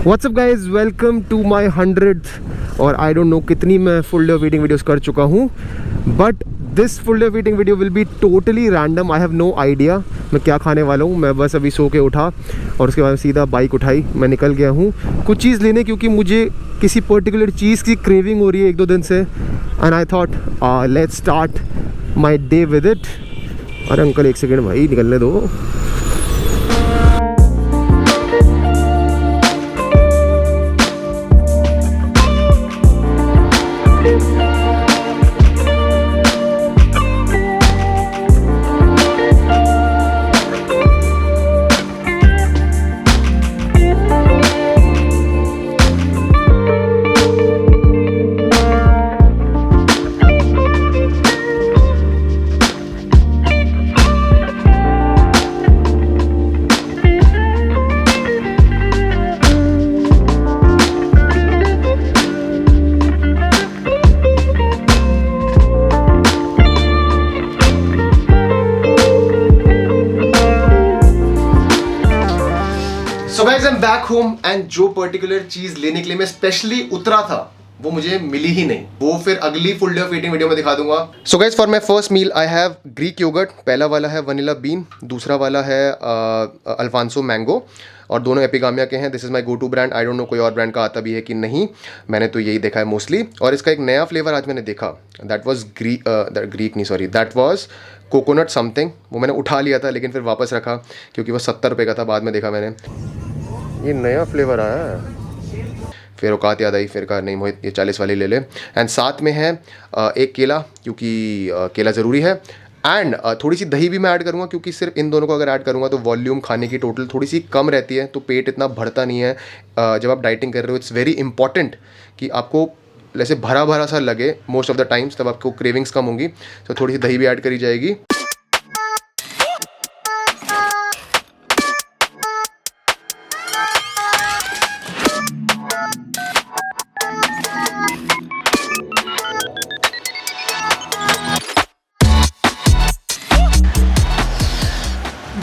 WhatsApp guys, welcome to my 100th और I don't know कितनी मैं full day of eating videos कर चुका हूँ, but this full day of eating video will be totally random. I have no idea मैं क्या खाने वाला हूँ। मैं बस अभी सो के उठा और उसके बाद सीधा बाइक उठाई, मैं निकल गया हूँ कुछ चीज़ लेने, क्योंकि मुझे किसी पर्टिकुलर चीज़ की क्रेविंग हो रही है 1-2 दिन से। And I thought let's start my day with it. अरे अंकल एक सेकेंड भाई, निकलने दो। बैक होम एंड जो पर्टिकुलर चीज लेने के लिए मैं स्पेशली उतरा था वो मुझे मिली ही नहीं। वो फिर अगली full day of eating video में दिखा दूंगा। So guys, for my first meal I have Greek yogurt. पहला वाला है वनीला बीन, दूसरा वाला है अल्फांसो मैंगो, और दोनों एपिगामिया के हैं। This is my go to brand. I don't know कोई और ब्रांड का आता भी है कि नहीं, मैंने तो यही देखा है मोस्टली। और इसका एक नया फ्लेवर आज मैंने देखा, that was that was coconut something. वो मैंने उठा लिया था लेकिन फिर वापस रखा क्योंकि वो 70 रुपये का था। बाद में देखा मैंने ये नया फ्लेवर आया है, फिर औकात याद आई, फिर कहा नहीं मोहित ये 40 वाली ले ले। एंड साथ में है एक केला, क्योंकि केला ज़रूरी है। एंड थोड़ी सी दही भी मैं ऐड करूँगा, क्योंकि सिर्फ इन दोनों को अगर ऐड करूँगा तो वॉल्यूम खाने की टोटल थोड़ी सी कम रहती है, तो पेट इतना भरता नहीं है। जब आप डाइटिंग कर रहे हो इट्स वेरी इंपॉर्टेंट कि आपको जैसे भरा भरा सा लगे मोस्ट ऑफ द टाइम्स, तब आपको क्रेविंग्स कम होंगी। तो थोड़ी सी दही भी ऐड करी जाएगी।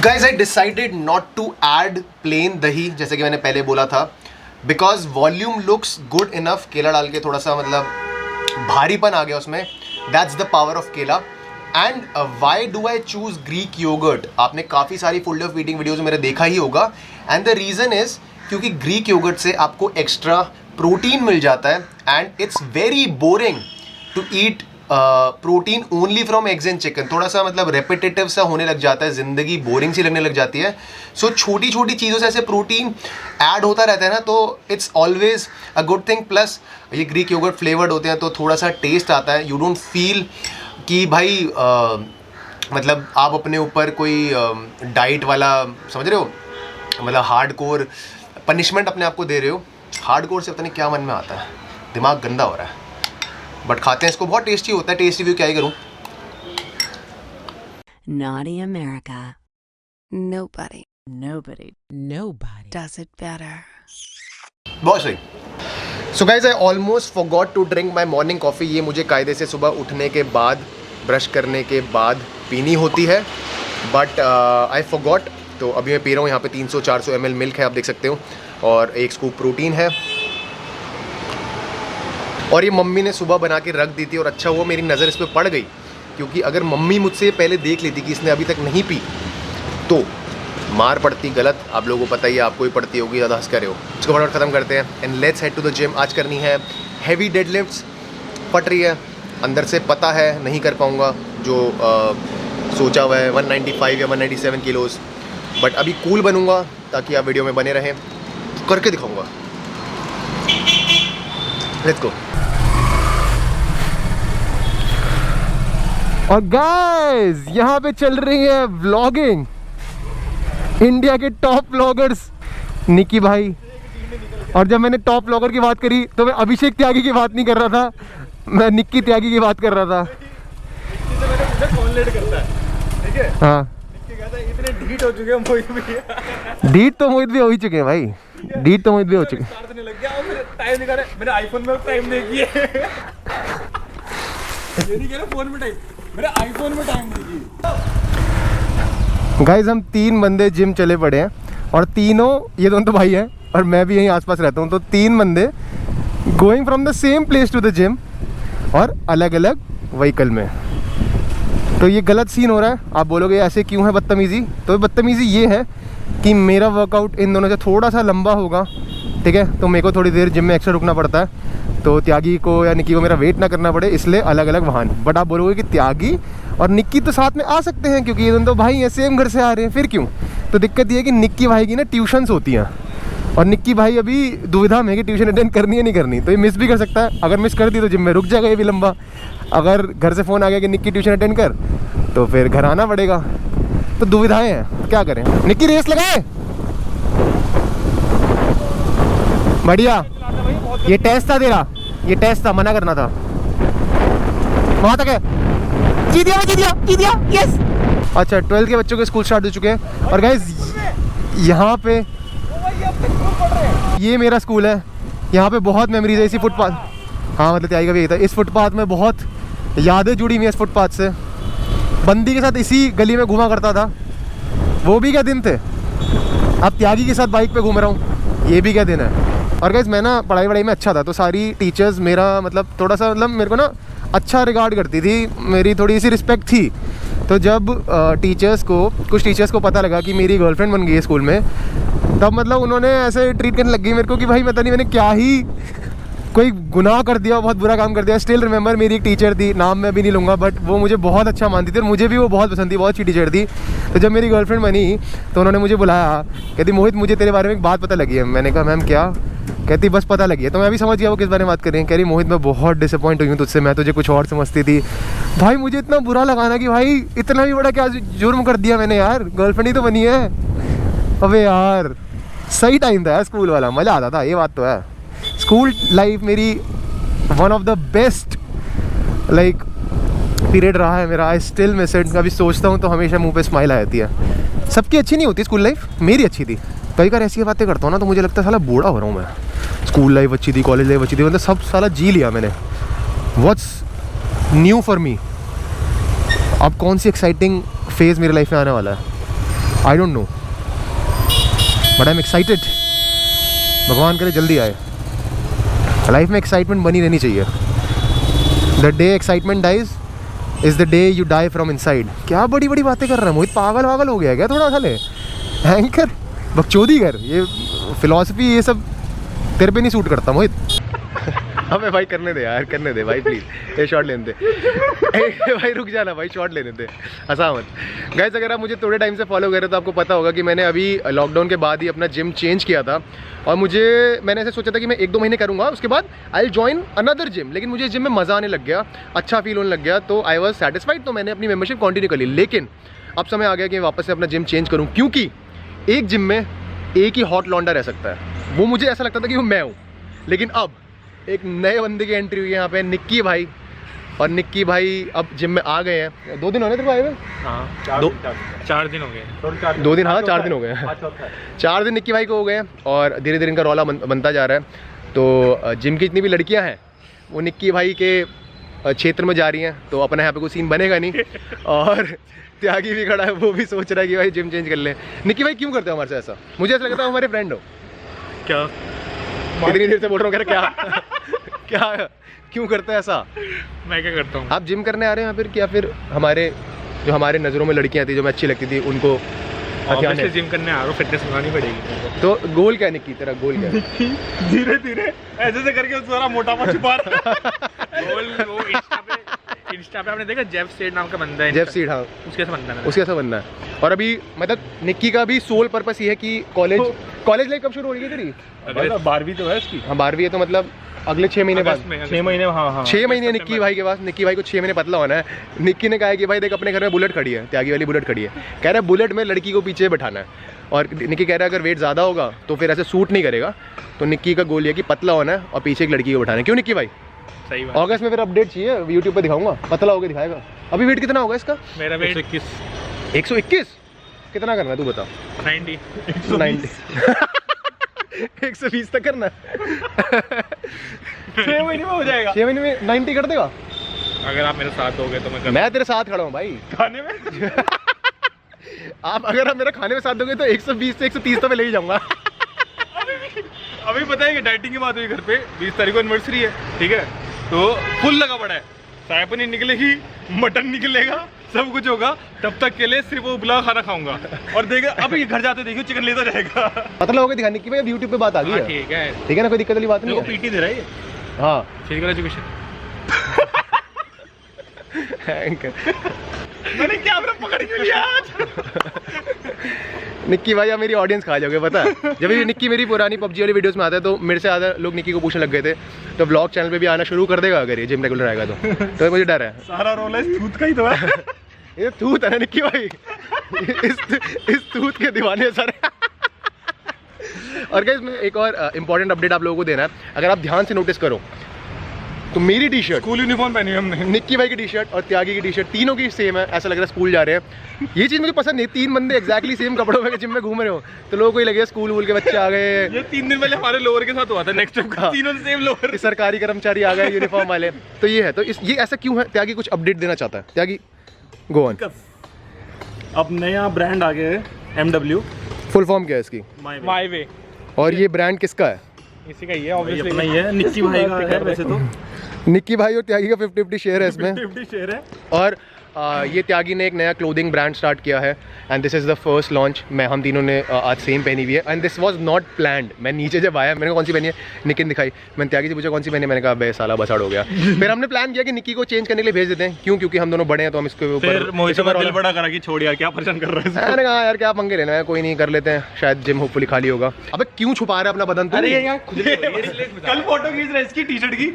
Guys, I decided not to add plain दही, जैसे कि मैंने पहले बोला था, because volume looks good enough। केला डाल के थोड़ा सा मतलब भारीपन आ गया उसमें। That's the power of केला। And why do I choose Greek yogurt? आपने काफ़ी सारी full day of eating videos मेरे देखा ही होगा। And the reason is क्योंकि ग्रीक योगर्ट से आपको एक्स्ट्रा प्रोटीन मिल जाता है। And it's very boring to eat protein only from eggs and chicken. थोड़ा सा मतलब रेपिटेटिव सा होने लग जाता है, ज़िंदगी बोरिंग सी लगने लग जाती है। सो छोटी छोटी चीज़ों से ऐसे प्रोटीन ऐड होता रहता है ना, तो it's always a good thing. Plus ये ग्रीक योगर्ट फ्लेवर्ड होते हैं तो थोड़ा सा टेस्ट आता है। यू डोंट फील कि भाई मतलब आप अपने ऊपर कोई डाइट वाला, समझ रहे हो, मतलब हार्ड कोर पनिशमेंट अपने आप को दे रहे हो। हार्ड कोर से पता नहीं क्या मन में आता है, दिमाग गंदा हो रहा है, बट खाते हैं इसको, बहुत टेस्टी होता है। टेस्ट रिव्यू क्या ही करूं। Naughty America. Nobody does it better. बहुत सही। So guys, I almost forgot to drink my morning coffee. ये मुझे कायदे से सुबह उठने के बाद, ब्रश करने के बाद पीनी होती है, बट आई फॉरगॉट। तो अभी मैं पी रहा हूँ। यहाँ पे 300-400 ml मिल्क है, आप देख सकते हो, और 1 स्कूप प्रोटीन है। और ये मम्मी ने सुबह बना के रख दी थी, और अच्छा हुआ मेरी नज़र इस पर पड़ गई, क्योंकि अगर मम्मी मुझसे पहले देख लेती कि इसने अभी तक नहीं पी तो मार पड़ती गलत। आप लोगों को पता ही है, आपको ही पड़ती होगी, ज़्यादा हंस कर रहे हो। इसको फटाफट ख़त्म करते हैं and let's head to the gym. आज करनी है हैवी डेडलिफ्ट्स। पट रही है अंदर से, पता है नहीं कर पाऊँगा जो सोचा हुआ है 195 या 197 किलोज़, बट अभी कूल बनूँगा ताकि आप वीडियो में बने रहें, करके दिखाऊँगा। Let's go. और गाइस, यहाँ पे चल रही है व्लॉगिंग। इंडिया के टॉप व्लॉगर्स निकी भाई। और जब मैंने टॉप व्लॉगर की बात करी तो मैं अभिषेक त्यागी की बात नहीं कर रहा था, मैं निक्की त्यागी की बात कर रहा था। कौन लेट करता है, ठीक है? हाँ, इतने ढीठ हो चुके हैं मोहित भी। ढीठ तो मोहित भी हो ही चुके हैं भाई, ढीठ तो मोहित भी हो चुके हैं। लग गया और फिर टाइम निकाले, मैंने आईफोन में टाइम देखी है। ये नहीं कह रहा फोन में टाइम, मेरे आईफोन में टाइम देखी। गाइज हम 3 बंदे जिम चले पड़े हैं और तीनों, ये दोनों तो भाई हैं और मैं भी यहीं आसपास रहता हूँ, तो 3 बंदे going from the same place to the gym और अलग अलग व्हीकल में। तो ये गलत सीन हो रहा है। आप बोलोगे ऐसे क्यों है बदतमीज़ी? तो बदतमीज़ी ये है कि मेरा वर्कआउट इन दोनों से थोड़ा सा लंबा होगा, ठीक है, तो मेरे को थोड़ी देर जिम में एक्स्ट्रा रुकना पड़ता है, तो त्यागी को या निक्की को मेरा वेट ना करना पड़े, इसलिए अलग अलग वाहन। बट आप बोलोगे कि त्यागी और निक्की तो साथ में आ सकते हैं क्योंकि ये दोनों तो भाई हैं, सेम घर से आ रहे हैं, फिर क्यों? तो दिक्कत ये है कि निक्की भाई की ना ट्यूशन्स होती हैं और निक्की भाई अभी दुविधा में है कि ट्यूशन अटेंड करनी है नहीं करनी, तो ये मिस भी कर सकता है। अगर मिस कर दी तो जिम में रुक जाएगा ये भी लंबा। अगर घर से फ़ोन आ गया कि निक्की ट्यूशन अटेंड कर, तो फिर घर आना पड़ेगा। तो दुविधाएं हैं, क्या करें। निक्की रेस लगाए, बढ़िया। ये टेस्ट था तेरा, ये टेस्ट था, मना करना था। वहाँ तक है, जीत गया, जीत गया, जीत गया, यस। अच्छा, 12th के बच्चों के स्कूल स्टार्ट हो चुके हैं और गाइस यहाँ पे ये मेरा स्कूल है, यहाँ पे बहुत मेमोरीज है इसी फुटपाथ। हाँ मतलब त्यागी का भी यही था, इस फुटपाथ में बहुत यादें जुड़ी हुई हैं इस फुटपाथ से। बंदी के साथ इसी गली में घूमा करता था, वो भी क्या दिन थे। अब त्यागी के साथ बाइक पे घूम रहा हूँ, ये भी क्या दिन है। और गाइस मैं ना पढ़ाई में अच्छा था, तो सारी टीचर्स मेरा मतलब थोड़ा सा मतलब मेरे को ना अच्छा रिगार्ड करती थी, मेरी थोड़ी सी रिस्पेक्ट थी। तो जब कुछ टीचर्स को पता लगा कि मेरी गर्लफ्रेंड बन गई है स्कूल में, तब मतलब उन्होंने ऐसे ट्रीट करने लग गई मेरे को कि भाई पता नहीं मैंने क्या ही कोई गुनाह कर दिया, बहुत बुरा काम कर दिया। स्टिल रिमेंबर मेरी एक टीचर थी, नाम मैं भी नहीं लूँगा, बट वो मुझे बहुत अच्छा मानती थी और मुझे भी वो बहुत पसंद थी, बहुत अच्छी टीचर थी। तो जब मेरी गर्लफ्रेंड बनी तो उन्होंने मुझे बुलाया, कहती मोहित मुझे तेरे बारे में एक बात पता लगी है। मैंने कहा मैम क्या? कहती बस पता लगी है। तो मैं भी समझ गया वो किस बारे में बात कर रही है। कह रही मोहित मैं बहुत डिसअपॉइंट हुई हूँ तुझसे, मैं तुझे कुछ और समझती थी। भाई मुझे इतना बुरा लगा ना कि भाई इतना भी बड़ा क्या जुर्म कर दिया मैंने यार, गर्लफ्रेंड ही तो बनी है। अबे यार सही टाइम था यार स्कूल वाला, मज़ा आता था, ये बात तो है। स्कूल लाइफ मेरी one of the best like period रहा है मेरा। I still miss it. कभी सोचता हूँ तो हमेशा मुंह पे स्माइल आ जाती है। सबकी अच्छी नहीं होती स्कूल लाइफ, मेरी अच्छी थी। कई बार ऐसी बातें करता हूँ ना तो मुझे लगता है साला बूढ़ा हो रहा हूँ मैं। स्कूल लाइफ अच्छी थी, कॉलेज लाइफ अच्छी थी, मतलब सब साला जी लिया मैंने। What's new for me? अब कौन सी एक्साइटिंग फेज़ मेरी लाइफ में आने वाला है आई don't no, but I am excited. भगवान करे जल्दी आए। लाइफ में एक्साइटमेंट बनी रहनी चाहिए। The day excitement dies is the day you die from inside. क्या बड़ी बड़ी बातें कर रहा है मोहित, पागल वागल हो गया क्या थोड़ा? साले हैंकर बकचोदी कर, ये फिलॉसफी ये सब तेरे पे नहीं सूट करता मोहित। हमें भाई करने दे यार, करने दे भाई प्लीज़, ये शॉट लेने दे। भाई रुक जाना भाई, शॉट लेने दे, हंसा मत। गाइस अगर आप मुझे थोड़े टाइम से फॉलो कर रहे हो तो आपको पता होगा कि मैंने अभी लॉकडाउन के बाद ही अपना जिम चेंज किया था और मैंने ऐसे सोचा था कि मैं 1-2 महीने करूँगा, उसके बाद I will join another gym. लेकिन मुझे जिम में मज़ा आने लग गया, अच्छा फील होने लग गया, तो आई वॉज सेटिस्फाइड, तो मैंने अपनी मेम्बरशिप कंटिन्यू कर ली। लेकिन अब समय आ गया कि वापस से अपना जिम चेंज करूँ, क्योंकि एक जिम में एक ही हॉट लॉन्डा रह सकता है। वो मुझे ऐसा लगता था कि वो मैं हूँ, लेकिन अब एक नए बंदे की एंट्री हुई है यहाँ पे, निक्की भाई। और निक्की भाई अब जिम में आ गए हैं। 2 दिन होने तेरे को आए हुए? हाँ 4 दिन हो गए। 2 दिन, हाँ 4 दिन हो गए हैं। 4 दिन निक्की भाई को हो गए हैं और धीरे धीरे इनका रौला बनता जा रहा है। तो जिम की जितनी भी लड़कियाँ हैं वो निक्की भाई के क्षेत्र में जा रही हैं, तो अपना यहाँ पे कोई सीन बनेगा नहीं। और त्यागी भी खड़ा है, वो भी सोच रहा है कि भाई जिम चेंज कर लें। निक्की भाई क्यों करते हो हमारे से ऐसा? मुझे ऐसा लगता है हमारे फ्रेंड हो क्या? कितनी देर से बोल रहा हूँ, क्या क्या क्यों करते हैं ऐसा? मैं क्या करता हूँ? आप जिम करने आ रहे हैं फिर, क्या फिर हमारे नज़रों में लड़कियाँ थी जो मैं अच्छी लगती थी उनको ऑब्वियसली जिम करने आ रहा हूँ, फिटनेस बनानी पड़ेगी। तो गोल क्या है निक्की तेरा, गोल क्या है? धीरे धीरे ऐसे करके सारा मोटापा छुपा रहा है। गोल वो इंस्टा पे आपने देखा जेफ सीड नाम का बंदा है, जेफ सीड, हाँ उसके ऐसा बनना है, उसके ऐसा बनना है। और अभी मतलब निक्की का भी सोल पर्पस ये है कि कॉलेज लाइफ कब शुरू हो रही है तेरी? 12वीं तो है उसकी। हाँ 12वीं है, तो मतलब अगले 6 महीने बाद, 6 महीने, हाँ 6 महीने निक्की भाई के पास। निक्की भाई को 6 महीने पतला होना है। निक्की ने कहा है कि भाई देख अपने घर में बुलेट खड़ी है, त्यागी वाली बुलेट खड़ी है, कह रहा है बुलेट में लड़की को पीछे बैठाना है। और निक्की कह रहा है अगर वेट ज़्यादा होगा तो फिर ऐसे सूट नहीं करेगा, तो निक्की का गोल ये है कि पतला होना है और पीछे एक लड़की को बैठाना है। क्यों निक्की भाई? सही बात। अगस्त में फिर अपडेट चाहिए, यूट्यूब पे दिखाऊंगा, पतला होकर दिखाएगा। अभी वेट कितना होगा इसका? मेरा वेट 121। कितना करना है तू बता? 90। 120 तक करना है। 6 महीने में हो जाएगा। 6 महीने में 90 कर देगा अगर आप मेरे साथ दोगे तो। मैं तेरे साथ खड़ा हूँ भाई खाने में। आप अगर आप मेरा खाने में साथ दोगे तो 120 से 130 तो मैं ले ही जाऊंगा। अभी पता है कि डाइटिंग की बात हुई घर पे, 20 तारीख को एनिवर्सरी है, ठीक है, तो फुल लगा पड़ा है, चाय पनीर निकलेगी, मटन निकलेगा, सब कुछ होगा, तब तक के लिए सिर्फ वो बुला खाना खाऊंगा। और देखा अभी घर जाते देखियो चिकन लेता रहेगा। मतलब होगा दिखाने की भाई यूट्यूब पे बात आ गई है। ठीक है, ठीक है ना, कोई दिक्कत वाली बात नहीं है। पीटी दे रहा है ये। हाँ फिजिकल एजुकेशन। मैंने क्या पकड़ के लिया आज। निक्की भाई आप मेरी ऑडियंस खा जाओगे पता है। जब भी निक्की मेरी पुरानी पबजी वाली वीडियोस में आता है तो मेरे से ज़्यादा लोग निक्की को पूछने लग गए थे, तो ब्लॉग चैनल पे भी आना शुरू कर देगा अगर ये जिम रेगुलर आएगा तो मुझे डर है। सारा रोल है इस दूध का ही तो है। ये तूत है ना निक्की भाई, इस तूत के दीवाने सर। और गाइस मैं एक और इम्पोर्टेंट अपडेट आप लोगों को देना है। अगर आप ध्यान से नोटिस करो तो मेरी टी शर्ट, स्कूल यूनिफॉर्म पहनी है हमने, निक्की भाई की टी शर्ट और त्यागी की टी शर्ट तीनों की सेम है। ऐसा लग रहा है स्कूल जा रहे हैं। ये चीज़ मुझे पसंद नहीं, 3 बंदे एक्जैक्टली सेम कपड़ों में जिम में घूम रहे हो तो लोगों को ही लगेगा स्कूल वूल के बच्चे आ गए। ये 3 दिन पहले हमारे लोअर के साथ हुआ था, नेक्स्ट टाइम हाँ। तीनों सेम लोअर। सरकारी कर्मचारी आ गए यूनिफॉर्म वाले, तो ये है। तो ये ऐसा क्यों है? त्यागी कुछ अपडेट देना चाहता है। त्यागी गो ऑन। अब नया ब्रांड आ गया है MW। फुल फॉर्म क्या है इसकी? My way. और ये ब्रांड किसका है? इसी का ही है, भाई ऑब्वियसली अपना ही है, निक्की भाई का है वैसे तो। निक्की भाई और त्यागी का 50-50 शेयर है इसमें। 50 शेयर है। और ये त्यागी ने एक नया क्लोथिंग ब्रांड स्टार्ट किया है and this is the first launch. हम तीनों ने आज सेम पहनी हुई है and this was not planned. मैं नीचे जब आया मैंने कौन सी पहनी है, निक्की ने दिखाई, मैंने त्यागी से पूछा कौन सी पहनी है, मैंने कहा बे साला बसाड़ हो गया। फिर हमने प्लान किया कि निक्की को चेंज करने के लिए भेज देते हैं, क्योंकि हम दोनों बड़े हैं तो हम इसके फिर ऊपर मोहित का दिल बड़ा करा कि छोड़ यार क्या परेशान कर रहा है। मैंने कहा यार क्या पंगे लेना है, कोई नहीं कर लेते हैं, शायद जिम होपफुली खाली होगा। अबे क्यों छुपा रहा है अपना बदन तू? अरे यार कल फोटो खींच रहा है इसकी टी शर्ट की।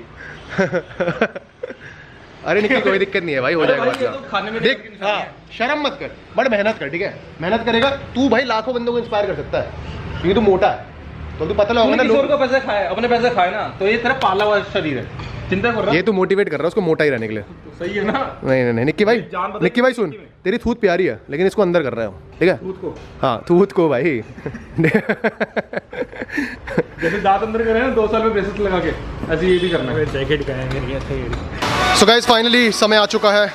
अरे निक्की कोई दिक्कत नहीं है भाई, हो जाएगा मसला। खाने में देख हाँ, शर्म मत कर, बड़ मेहनत कर, ठीक है? मेहनत करेगा तू भाई लाखों बंदों को इंस्पायर कर सकता है, क्योंकि तू मोटा है तो तू पतला होगा ना। लोग का पैसे खाए, अपने पैसे खाए ना, तो ये तेरा पाला हुआ शरीर है, चिंता कर रहा ये तू मोटिवेट कर रहा है उसको मोटा ही रहने के लिए। सही है ना। नहीं निक्की भाई, निक्की भाई सुन, तेरी थूत प्यारी है लेकिन इसको अंदर कर रहा है, ठीक है? दूध को हाँ थूत को भाई। जैसे दांत अंदर करे ना 2 साल में ब्रेसलेट लगा के, ऐसे ये भी करना है। जैकेट का है। सो गाइस फाइनली समय आ चुका है।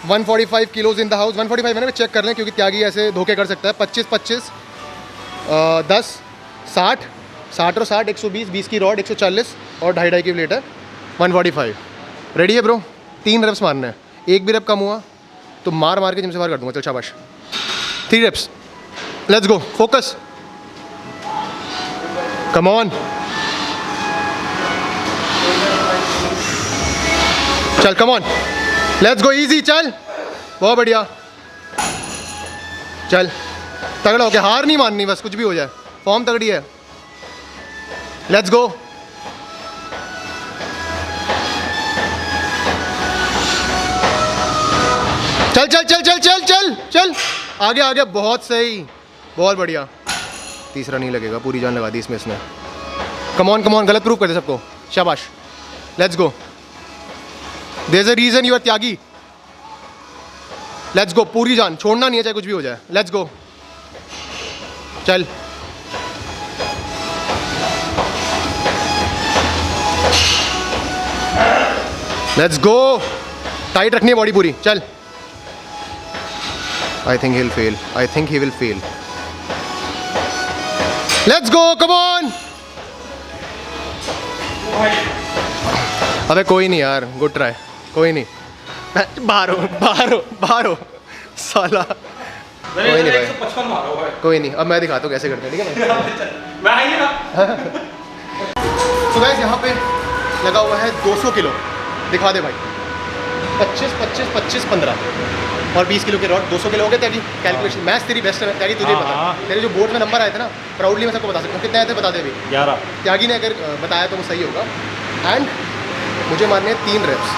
145 किलोज इन द हाउस। 145 मैंने चेक कर लें क्योंकि त्यागी ऐसे धोखे कर सकता है। 25-25 10 60 60 और 60 120, 20 की रॉड 140 और 2.5 की प्लेट है 145। रेडी है ब्रो? 3 रेप्स मारने हैं, एक भी रेप कम हुआ तो मार के जिम से बाहर कर दूंगा। चल शाबाश, 3 reps, let's go, focus, come on, चल come on, let's go, easy, चल, बहुत बढ़िया, चल तगड़ा हो गया, हार नहीं माननी, बस कुछ भी हो जाए, फॉर्म तगड़ी है, लेट्स गो, चल चल चल चल चल चल चल, आगे आगे, बहुत सही, बहुत बढ़िया, तीसरा नहीं लगेगा, पूरी जान लगा दी इसमें इसने, कम ऑन, गलत प्रूफ कर दे सबको, शाबाश, let's go, there is a reason you are Tyagi, let's go, पूरी जान, छोड़ना नहीं है चाहे कुछ भी हो जाए, लेट्स गो, चल, लेट्स गो, टाइट रखनी है बॉडी पूरी, चल, I think he'll fail. I think he will fail. Let's go, come on. अबे कोई नहीं यार, गुड ट्राई, कोई नहीं, बाहर हो साला, कोई नहीं भाई, 155 मारो भाई, कोई नहीं, अब मैं दिखाता हूँ कैसे करते हैं, ठीक है भाई? मैं आइए ना। तो गाइस यहाँ पे लगा हुआ है 200 किलो, दिखा दे भाई, 25 25 25 15 और 20 किलो के रॉड, 200 किलो हो गए त्यागी, कैलकुलेशन मैथ्स तेरी बेस्ट है त्यागी, तुझे पता, तेरे जो बोर्ड में नंबर आए थे ना, प्राउडली मैं सबको बता सकता हूँ, कितने आए थे बता दे अभी, 11। त्यागी ने अगर बताया तो वो सही होगा। एंड मुझे मारने हैं 3 रेप्स,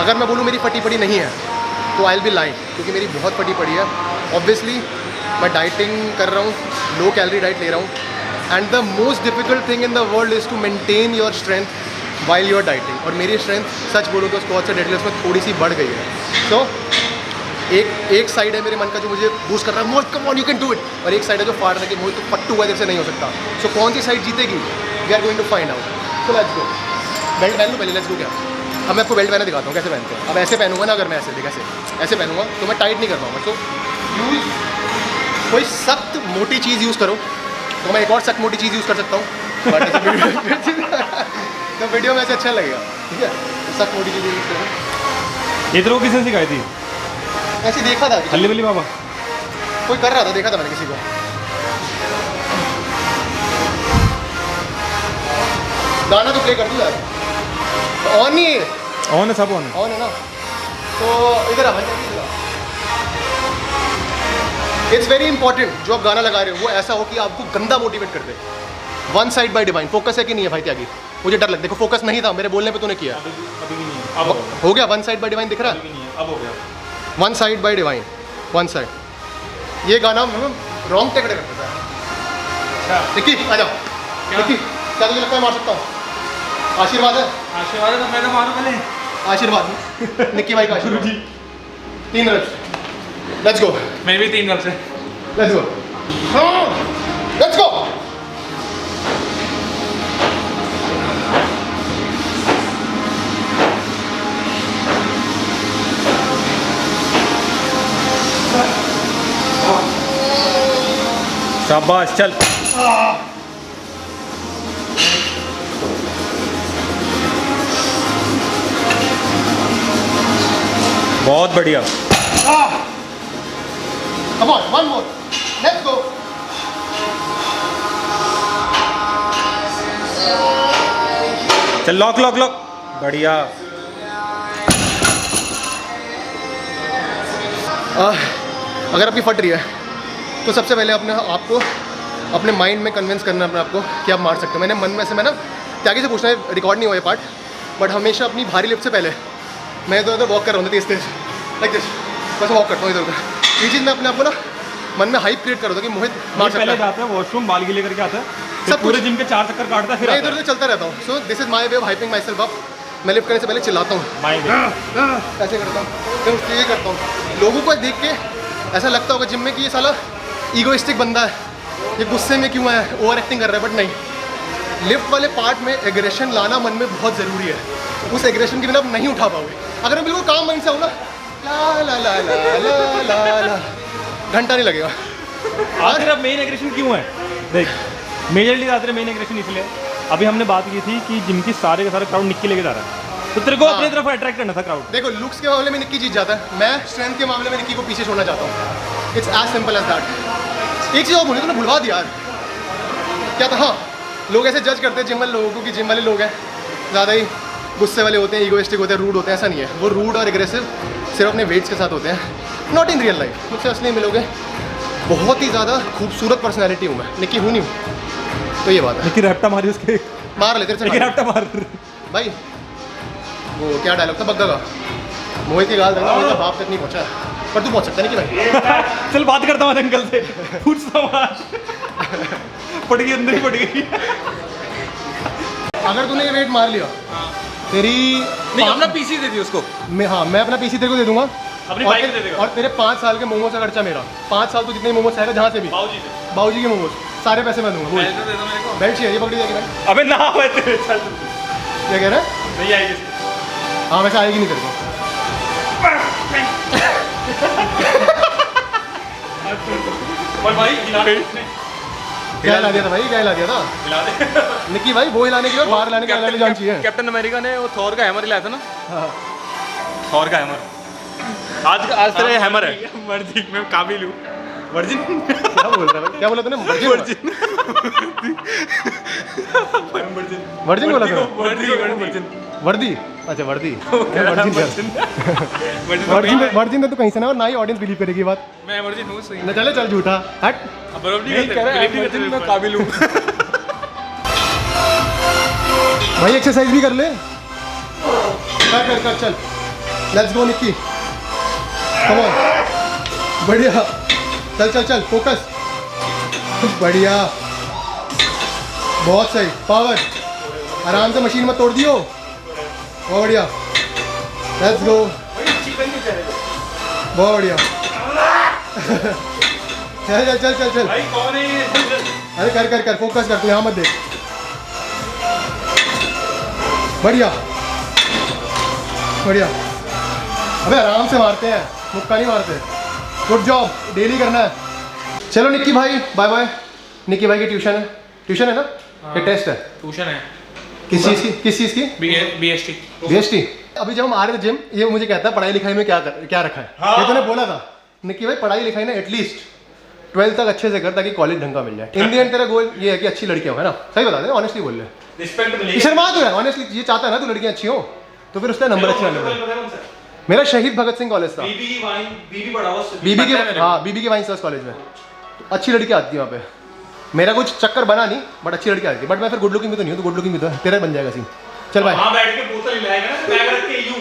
अगर मैं बोलूँ मेरी फटी पड़ी नहीं है तो आई विल बी लाइंग, क्योंकि मेरी बहुत फटी पड़ी है, ऑब्वियसली मैं डाइटिंग कर रहा हूँ, लो कैलोरी डाइट ले रहा हूँ, and the most difficult thing in the world is to maintain your strength while you're dieting, और मेरी स्ट्रेंथ सच बोलूँ तो स्क्वाट से डेडलिफ्ट में थोड़ी सी बढ़ गई है। तो एक साइड है मेरे मन का जो मुझे बूस्ट कर रहा है, Mohit come on you can do it, और एक साइड है जो फाड़ रहा है कि मोहित तो पट्टू हुआ से नहीं हो सकता। सो कौन सी साइड जीतेगी, we are going to find out. So let's go, belt पहन लो पहले, लेट्स गो। क्या अब मैं आपको बेल्ट पहना दिखाता हूँ कैसे पहनते हैं। अब ऐसे पहनूंगा ना, अगर मैं ऐसे देख ऐसे पहनूंगा तो मैं टाइट नहीं कर पाऊंगा, तो यूज कोई सख्त मोटी चीज़ यूज़ करो तो मैं एक और सख्त मोटी चीज़ यूज़ कर सकता हूँ तो वीडियो में ऐसे अच्छा लगेगा, ठीक है। सख्त मोटी चीज़ यूज़ करो। ये तेरे को किसने सिखाई थी? ऐसे देखा था हल्ली बल्ली बाबा। कोई कर रहा था, देखा था मैंने किसी को। गाना तो प्ले कर दूँ यार, ऑन नहीं है। ऑन है, सब ऑन है। ऑन है ना, तो इधर आ। इट्स वेरी इंपॉर्टेंट जो आप गाना लगा रहे हो वो ऐसा हो कि आपको गंदा मोटिवेट कर दे। One side by divine focus है कि नहीं है भाई त्यागी? मुझे डर लगता है, देखो फोकस नहीं था मेरे बोलने पे तूने किया। अभी भी नहीं है, अब हो गया। वन साइड बाय डिवाइन दिख रहा है? अभी नहीं है, अब हो गया। One side by divine, one side. ये गाना रॉन्ग टेकड़े करता है। निक्की आ जाओ। निक्की क्या तुझे लगता है मार सकता हूँ? आशीर्वाद है। आशीर्वाद है तो मैं तो मारूं पहले। आशीर्वाद निक्की भाई का आशीर्वाद। 3 रन। Let's go. मैं भी 3 रन से। Let's go. Let's go. शाबाश, चल। बहुत बढ़िया। Come on, one more. Let's go. चल, लॉक लॉक लॉक। बढ़िया। अगर आपकी फट रही है तो सबसे पहले अपने आपको अपने माइंड में कन्विंस करना अपने आपको कि आप मार सकते हो। मैंने मन में से मैं ना त्यागी से पूछना है, रिकॉर्ड नहीं हुआ ये पार्ट, बट हमेशा अपनी भारी लिफ्ट से पहले मैं इधर उधर वॉक कर रहा हूँ तेज तेज लाइक दिस, बस वॉक करता हूँ इधर उधर। ये चीज़ मैं अपने आप को ना मन में हाइप क्रिएट कर रहा था कि मोहित मार सकता पहले है। जाता है वॉशरूम, बाल गीले करके आता है, सब पूरे कुछ। जिम के 4 चक्कर काटता है, फिर मैं आता इधर है। उधर चलता रहता हूँ। So this is my way of hyping my self up. मैं लिफ्ट करने से पहले चिल्लाता हूँ, माय वे। ऐसे करता हूँ, फिर उससे ये करता हूँ। लोगों को देख के ऐसा लगता होगा जिम में कि ये साला ईगोइस्टिक बंदा है, ये गुस्से में क्यों है, ओवर एक्टिंग कर रहा है, बट नहीं। लिफ्ट वाले पार्ट में एग्रेशन लाना मन में बहुत ज़रूरी है। उस एग्रेशन के बिना आप नहीं उठा पाओगे। अगर मैं बिल्कुल काम माइंड से हूँ ना, ला ला ला ला ला ला ला, घंटा नहीं लगेगा। आखिर अब मेन एग्रेशन क्यों है? देख, मेजरली आखिर मेन एग्रेशन इसलिए, अभी हमने बात की थी कि जिम की सारे का सारा क्राउड निक्की लेके जा रहा है, तो तेरे को अपनी तरफ अट्रैक्ट करना था क्राउड। देखो लुक्स के मामले में निक्की जीत जाता है, मैं स्ट्रेंथ के मामले में निक्की को पीछे छोड़ना चाहता हूँ। It's as simple as that. एक चीज़ और बोली तूने भुलवा दिया यार, क्या था? हाँ, लोग ऐसे जज करते हैं जिम वाले लोगों को कि जिम वाले लोग हैं ज़्यादा ही गुस्से वाले होते हैं, ईगोइस्टिक होते हैं, रूड होते हैं। ऐसा नहीं है, वो रूड और एग्रेसिव सिर्फ अपने वेट्स के साथ होते हैं, नॉट इन रियल लाइफ। मुझसे असली मिलोगे, बहुत ही ज़्यादा खूबसूरत पर्सनैलिटी हूँ मैं, निक्की हूँ नहीं हूँ, तो ये बात है। निक्की रैप्टा मारी उसके, मार ले तेरे से निक्की मार। रैप्टा मार। भाई वो क्या डायलॉग था बग्गा का, मोहित की गाल देना, मोहित का बाप तक नहीं पहुँचा, पर तू पहुँच सकता नहीं कि भाई। चल बात करता हूँ अंकल से, पूछता हूँ आज। पड़ गई, अंदर ही पड़ गई। अगर तूने ये वेट मार लिया तेरी नहीं, अपना पीसी दे दी उसको। मैं अपना पीसी तेरे को दे दूंगा, अपनी और बाइक तेरे- दे देगा। और तेरे 5 साल के मोमोज का खर्चा मेरा। 5 साल तो जितने मोमोज खाएगा जहाँ से भी, बाबूजी से। बाबूजी के मोमोज सारे पैसे मैं दूंगा। बोल। दे दो मेरे को। बेल्ट चाहिए, ये पकड़ी जाएगी बेल्ट। अबे ना हुए तेरे, चल। क्या कह रहा है? नहीं आएगी। हाँ वैसे आएगी नहीं तेरे को। और भाई हिला दे। क्या हिला दिया था भाई, क्या हिला दिया था हिला दे। निक्की भाई? वो हिलाने के लिए बाहर लाने के लिए जान चाहिए। कैप्टन अमेरिका ने वो थॉर का हैमर हिलाया था ना, हाँ। थॉर का हैमर। आज तेरे हैमर है। मर्जी, मैं काबिल हूँ। वर्जिन। क्या बोल रहा है भाई? क्या बोला तूने? वर्जिन वर्जिन बोला था? वर्जिन। वर्दी? अच्छा वर्दी। वर्जिन तो कहीं से ना, और ना ही ऑडियंस बिलीव करेगी ये बात। मैं वर्जिन हूँ, सही। न चले चल झूठा हट। मैं काबिल हूँ। भाई एक्सरसाइज भी कर ले, कर कर चल। Let's go Nikki, come on. बढ़िया, चल चल चल, फोकस। बढ़िया, बहुत सही, पावर। आराम से, मशीन मत तोड़ दियो। बहुत बढ़िया, लेट्स गो। बहुत बढ़िया। चल चल चल चल चल। भाई कौन है ये? अरे कर कर कर, फोकस कर, तू यहाँ मत देख। बढ़िया बढ़िया। अबे आराम से मारते हैं, मुक्का नहीं मारते। गुड जॉब, डेली करना है। चलो निक्की भाई बाय बाय। निक्की भाई की ट्यूशन है ना? ये टेस्ट है, ट्यूशन है। किस चीज़ की? BST। अभी जब हम आ रहे थे जिम, ये मुझे कहता है पढ़ाई लिखाई में क्या रखा है। ये तूने बोला था निक्की भाई, पढ़ाई लिखाई ना एटलीस्ट 12th तक अच्छे से कर, ताकि कॉलेज ढंग का मिल जाए। इन दी एंड तेरा गोल ये है कि अच्छी लड़कियां हो, है ना? सही बता दे, ऑनेस्टली बोल ले। रिस्पेक्ट मिलेगी। शर्मा तो है, ऑनेस्टली ये चाहता है ना तू लड़कियां अच्छी हो, तो फिर उसका नंबर अच्छे आने लगे। मेरा शहीद भगत सिंह कॉलेज था, बीबी के वाइन सर्च कॉलेज में। अच्छी लड़की आती है वहाँ पे। मेरा कुछ चक्कर बना नहीं, बट अच्छी लड़की आती है। बट मैं फिर गुड लुकिंग भी तो नहीं हूँ, तो गुड लुकिंग भी तो है, तेरा बन जाएगा सीन। चल भाई, बैठ के बोतल लाएगा ना, बैग रख के यूं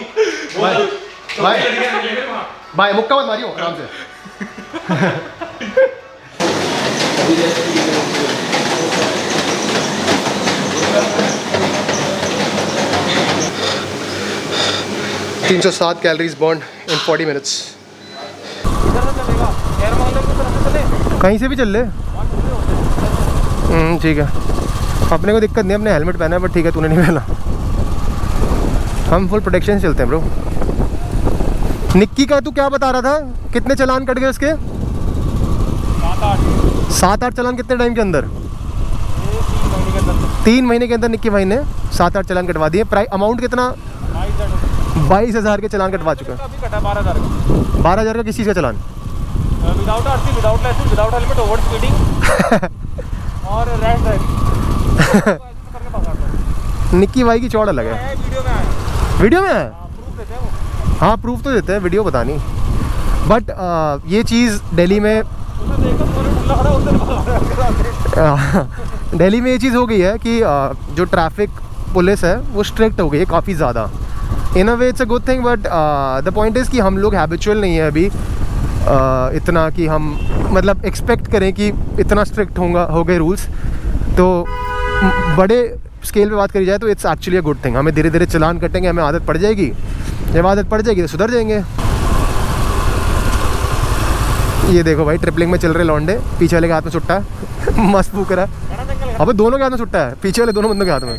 भाई मुक्का मत मारियो, आराम से। 307 कैलोरीज बर्न इन 40 मिनट्स। कहीं से भी चल ले, ठीक है। अपने को दिक्कत नहीं, अपने हेलमेट पहना है, बट ठीक है तूने नहीं पहना। हम फुल प्रोटेक्शन से चलते हैं ब्रो। निक्की का तू क्या बता रहा था, कितने चालान कट गए उसके? 7-8 चालान कितने टाइम के अंदर? 3 महीने के अंदर निक्की भाई ने 7-8 चालान कटवा दिए। अमाउंट कितना? 22,000 के चालान कटवा चुका है। 12,000 का किस चीज़ का चालान? Without RC, without license, without helmet, over speeding और रैश ड्राइविंग। निक्की भाई की चौड़ अलग है। वीडियो में है? हाँ प्रूफ तो देते हैं, वीडियो पता नहीं। बट ये चीज़ दिल्ली में दिल्ली में ये चीज़ हो गई है कि जो ट्रैफिक पुलिस है वो स्ट्रिक्ट हो गई है काफ़ी ज़्यादा। In a way it's a good thing, but the point is कि हम लोग हैबिचुअल नहीं है अभी इतना कि हम मतलब एक्सपेक्ट करें कि इतना स्ट्रिक्ट हो गए रूल्स। तो बड़े स्केल पे बात करी जाए तो it's actually a good thing. हमें धीरे धीरे चालान कटेंगे, हमें आदत पड़ जाएगी। जब आदत पड़ जाएगी तो सुधर जाएंगे। ये देखो भाई, ट्रिपलिंग में चल रहे लौंडे, पीछे वाले के हाथ में सुट्टा है। मस्त फूक रहा है। अबे दोनों के हाथ में सुट्टा है, पीछे वाले दोनों बंदों के हाथ में।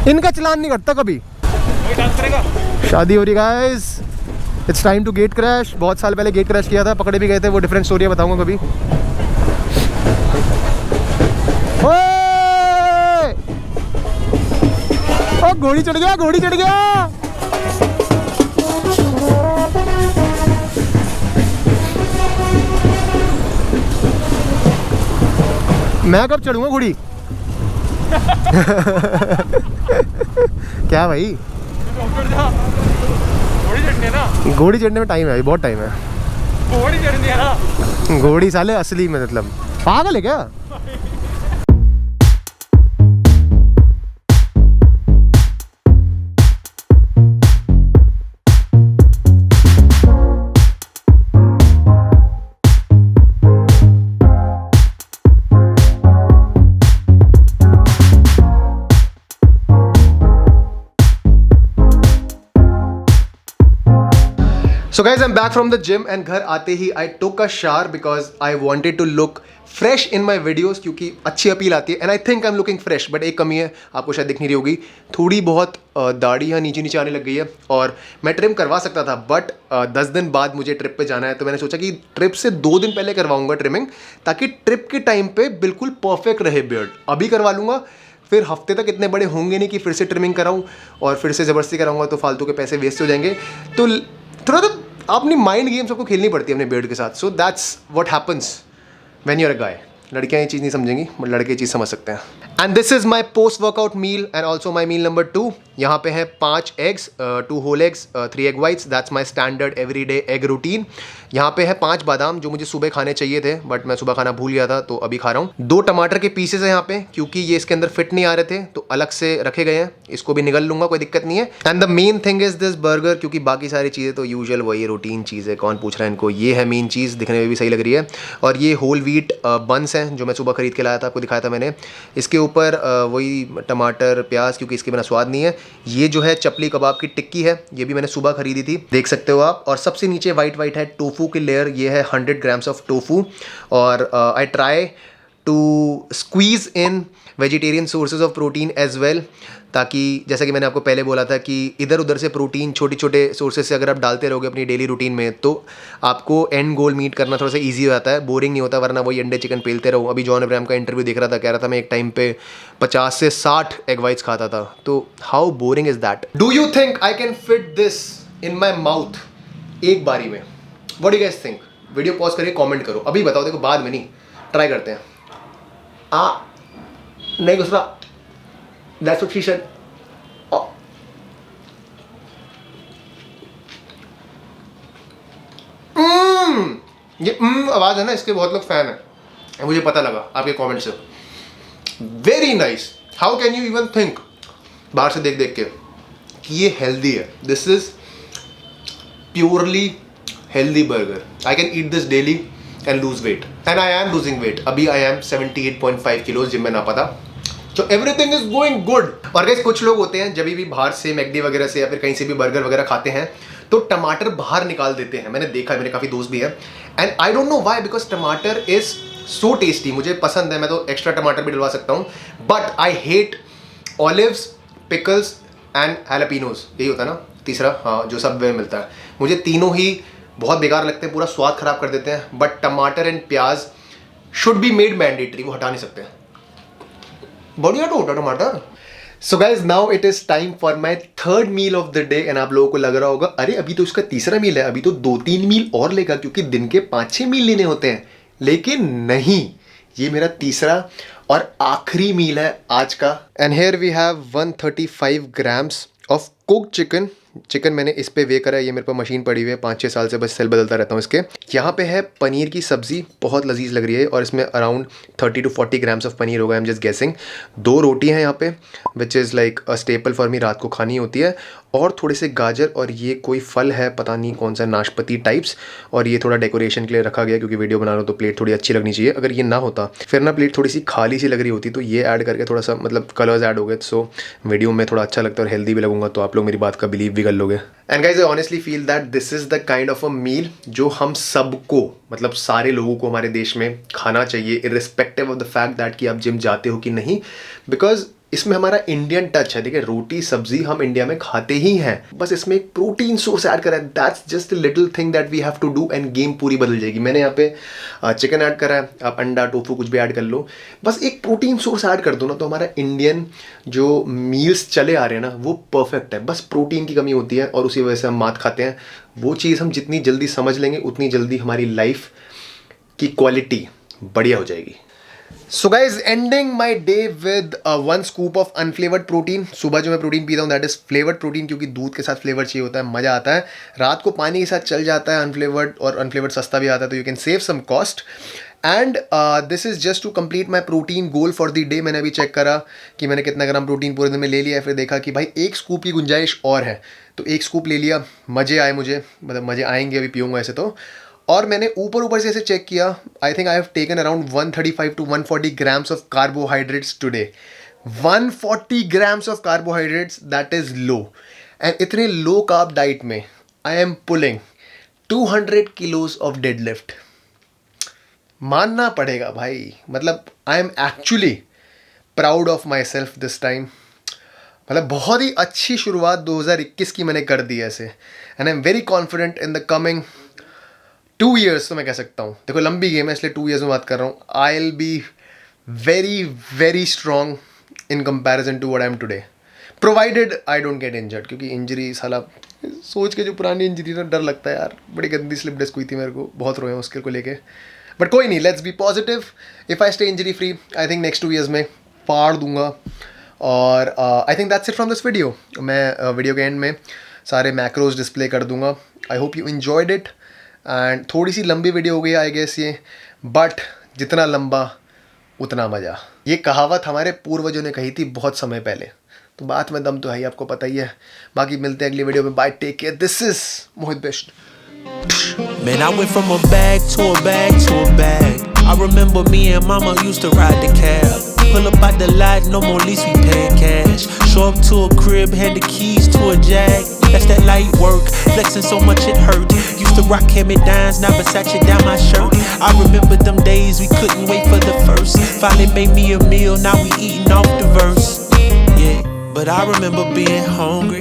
इनका चालान नहीं कटता कभी। शादी हो रही guys, it's time to get crash. बहुत साल पहले गेट क्रैश किया था, पकड़े भी गए थे, वो डिफरेंट स्टोरी बताऊंगा कभी। ओ घोड़ी चढ़ गया, घोड़ी चढ़ गया। मैं कब चढ़ूंगा घोड़ी? क्या भाई, घोड़ी चढ़ने में टाइम है, बहुत टाइम है। घोड़ी चढ़नी है ना, घोड़ी साले असली में, मतलब पागल है क्या? So guys, I'm back from the gym and घर आते ही I took a shower because I wanted to look fresh in my videos, क्योंकि अच्छी अपील आती है and I think I'm looking fresh। but एक कमी है, आपको शायद दिख नहीं रही होगी, थोड़ी बहुत दाढ़ी यहाँ नीचे आने लग गई है। और मैं ट्रिम करवा सकता था, बट 10 दिन बाद मुझे ट्रिप पे जाना है, तो मैंने सोचा कि ट्रिप से 2 दिन पहले करवाऊंगा ट्रिमिंग, ताकि ट्रिप के टाइम पे बिल्कुल परफेक्ट रहे बियर्ड। अभी करवा लूँगा, फिर हफ्ते तक इतने बड़े होंगे नहीं कि फिर से ट्रिमिंग कराऊँ, और फिर से ज़बरदस्ती कराऊँगा तो फालतू के पैसे वेस्ट हो जाएंगे। तो थोड़ा तो अपनी माइंड गेम सबको खेलनी पड़ती है अपने बियर्ड के साथ। So that's what happens when you are a guy. लड़कियाँ ये चीज़ नहीं समझेंगी, बट लड़के ये चीज़ समझ सकते हैं। And this is my post workout meal and also my meal number 2। यहाँ पे हैं 5 eggs, 2 whole eggs, 3 egg whites. That's my standard every day egg routine. यहाँ पे है 5 बादाम जो मुझे सुबह खाने चाहिए थे, बट मैं सुबह खाना भूल गया था, तो अभी खा रहा हूँ। 2 टमाटर के पीसेस हैं यहाँ पे, क्योंकि ये इसके अंदर फिट नहीं आ रहे थे, तो अलग से रखे गए हैं। इसको भी निगल लूँगा, कोई दिक्कत नहीं है। And the main thing is this burger, क्योंकि बाकी सारी चीज़ें तो यूजुअल वही रूटीन चीज़ है, कौन पूछ रहा है इनको। ये है मेन चीज़, दिखने में भी सही लग रही है। और ये होल व्हीट बन्स हैं जो मैं सुबह खरीद के लाया था, आपको दिखाया था मैंने। इसके ऊपर वही टमाटर प्याज, क्योंकि इसके बिना स्वाद नहीं है। ये जो है चपली कबाब की टिक्की है, ये भी मैंने सुबह खरीदी थी, देख सकते हो आप। और सबसे नीचे वाइट वाइट है टोफू की लेयर, ये है 100 ग्राम्स ऑफ टोफू। और I try to squeeze in vegetarian sources of protein as well, ताकि जैसा कि मैंने आपको पहले बोला था कि इधर उधर से प्रोटीन छोटे छोटे सोर्सेज से अगर आप डालते रहोगे अपनी डेली रूटीन में तो आपको एंड गोल मीट करना थोड़ा सा ईजी हो जाता है, बोरिंग नहीं होता, वरना वही अंडे चिकन पेलते रहो। अभी जॉन अब्राहम का इंटरव्यू देख रहा था, कह रहा था मैं एक टाइम पे 50 से 60 एग वाइट्स खाता था, तो how boring is that. Do you think I can fit this in my mouth एक बारी में? What do you guys think? Video pause करिए, कमेंट करो, अभी बताओ, देखो बाद में नहीं, ट्राई करते हैं। नहीं घुस रहा, दैट्स व्हाट शी सेड। ये आवाज है ना, इसके बहुत लोग फैन है, मुझे पता लगा आपके कमेंट से। Very nice. How can you even think बाहर से देख देख के कि ये हेल्दी है? This is purely healthy burger. I can eat this daily and lose weight, and I am losing weight. अभी आई एम 78.5 किलोज, जिम में ना पता, तो एवरीथिंग इज गोइंग गुड। और गाइस कुछ लोग होते हैं जब भी बाहर से मैकडी वगैरह से या फिर कहीं से भी बर्गर वगैरह खाते हैं तो टमाटर बाहर निकाल देते हैं। मैंने देखा है, मेरे काफ़ी दोस्त भी है, and I don't know why, because टमाटर इज सो टेस्टी। मुझे पसंद है, मैं तो एक्स्ट्रा टमाटर भी डलवा सकता हूँ, but I hate olives, pickles and jalapenos. यही होता है ना तीसरा, हाँ, जो सब में मिलता है। मुझे तीनों ही बहुत बेकार लगते हैं, पूरा स्वाद खराब कर देते हैं, बट टमाटर एंड प्याज शुड बी मेड मैंडेटरी, वो हटा नहीं सकते। बढ़िया तो होता टमाटर। So guys now it is time for my third meal of the day, and आप लोगों को लग रहा होगा अरे अभी तो इसका तीसरा मील है, अभी तो 2-3 मील और लेगा क्योंकि दिन के 5-6 मील लेने होते हैं, लेकिन नहीं, ये मेरा तीसरा और आखिरी मील है आज का। And here we have 135 grams of cooked chicken. Chicken मैंने इस पे वे करा है, ये मेरे पास मशीन पड़ी हुई है, 5-6 साल से बस सेल बदलता रहता हूँ इसके। यहाँ पे है पनीर की सब्जी, बहुत लजीज लग रही है, और इसमें around 30 to 40 grams of paneer होगा, आई एम जस्ट गेसिंग। 2 रोटी हैं यहाँ पे, which is like a staple for me, रात को खानी होती है, और थोड़े से गाजर, और ये कोई फल है पता नहीं कौन सा, नाशपाती टाइप्स, और ये थोड़ा डेकोरेशन के लिए रखा गया क्योंकि वीडियो बना रहा हूँ तो प्लेट थोड़ी अच्छी लगनी चाहिए। अगर ये ना होता फिर ना प्लेट थोड़ी सी खाली सी लग रही होती, तो ये ऐड करके थोड़ा सा मतलब कलर्स ऐड हो गए, सो वीडियो में थोड़ा अच्छा लगता है और हेल्दी भी लगूंगा, तो आप लोग मेरी बात का बिलीव भी कर लोगे। And guys I honestly feel that this is the kind of a meal जो हम सबको, मतलब सारे लोगों को हमारे देश में खाना चाहिए, irrespective of the fact that कि आप जिम जाते हो कि नहीं, बिकॉज इसमें हमारा इंडियन टच है। देखिए रोटी सब्जी हम इंडिया में खाते ही हैं, बस इसमें एक प्रोटीन सोर्स ऐड करा है, that's just a little thing that we have to do, and game पूरी बदल जाएगी। मैंने यहाँ पे चिकन ऐड करा है, आप अंडा टोफू कुछ भी ऐड कर लो, बस एक प्रोटीन सोर्स ऐड कर दो ना, तो हमारा इंडियन जो मील्स चले आ रहे हैं ना वो परफेक्ट है। बस प्रोटीन की कमी होती है और उसी वजह से हम मात खाते हैं। वो चीज़ हम जितनी जल्दी समझ लेंगे उतनी जल्दी हमारी लाइफ की क्वालिटी बढ़िया हो जाएगी। So guys ending my day with 1 scoop of unflavoured protein. सुबह जो मैं प्रोटीन पीता हूँ दैट इज फ्लेवर्ड प्रोटीन, क्योंकि दूध के साथ फ्लेवर चाहिए होता है, मज़ा आता है। रात को पानी के साथ चल जाता है अनफ्लेवर्ड, और अनफ्लेवर्ड सस्ता भी आता है, तो you can save some cost. And this is just to complete my protein goal for the day. मैंने अभी चेक करा कि मैंने कितना ग्राम प्रोटीन पूरे दिन में ले लिया है, फिर देखा कि भाई 1 स्कूप की गुंजाइश और है, तो 1 स्कूप ले लिया। मज़े आए मुझे, मतलब मज़े आएंगे, अभी पीऊँगा ऐसे तो। और मैंने ऊपर से ऐसे चेक किया, I think I have taken around 135 to 140 grams of carbohydrates today. 140 grams of carbohydrates, that is low. And इतने लो कार्ब डाइट में I am pulling 200 kilos of deadlift. मानना पड़ेगा भाई, मतलब I am actually proud of my self this time. मतलब बहुत ही अच्छी शुरुआत 2021 की मैंने कर दी ऐसे, and I am very confident in the coming 2 years, तो मैं कह सकता हूँ, देखो लंबी गेम है इसलिए 2 years में बात कर रहा हूँ। I will be very very strong in comparison to what I am today, provided I don't get injured. क्योंकि इंजरी साला सोच के, जो पुरानी इंजरी ना, डर लगता है यार, बड़ी गंदी स्लिप डिस्क हुई थी मेरे को, बहुत रोए हैं उसके को लेके, बट कोई नहीं, let's be positive. If I stay injury free I think next 2 years में फाड़ दूंगा। और I think that's it from this video. मैं वीडियो के एंड में सारे मैक्रोज डिस्प्ले कर दूंगा। I hope you enjoyed it, and थोड़ी सी लंबी वीडियो हो गई आई गेस ये, बट जितना लंबा उतना मज़ा। ये कहावत हमारे पूर्वजों ने कही थी बहुत समय पहले, तो बात में दम तो है ही, आपको पता ही है। बाकी मिलते हैं अगली वीडियो में, bye, take care, this is Mohit Bisht. Man, I went from a bag to a bag to a bag. I remember me and mama used to ride the cab. Pull up out the lot, no more lease, we paying cash. Show up to a crib, hand the keys to a Jag. That's that light work, flexing so much it hurt. Used to to rock hand-me-downs, now Versace down my shirt. I remember them days we couldn't wait for the first. Finally made me a meal, now we eating off the verse. Yeah, but I remember being hungry.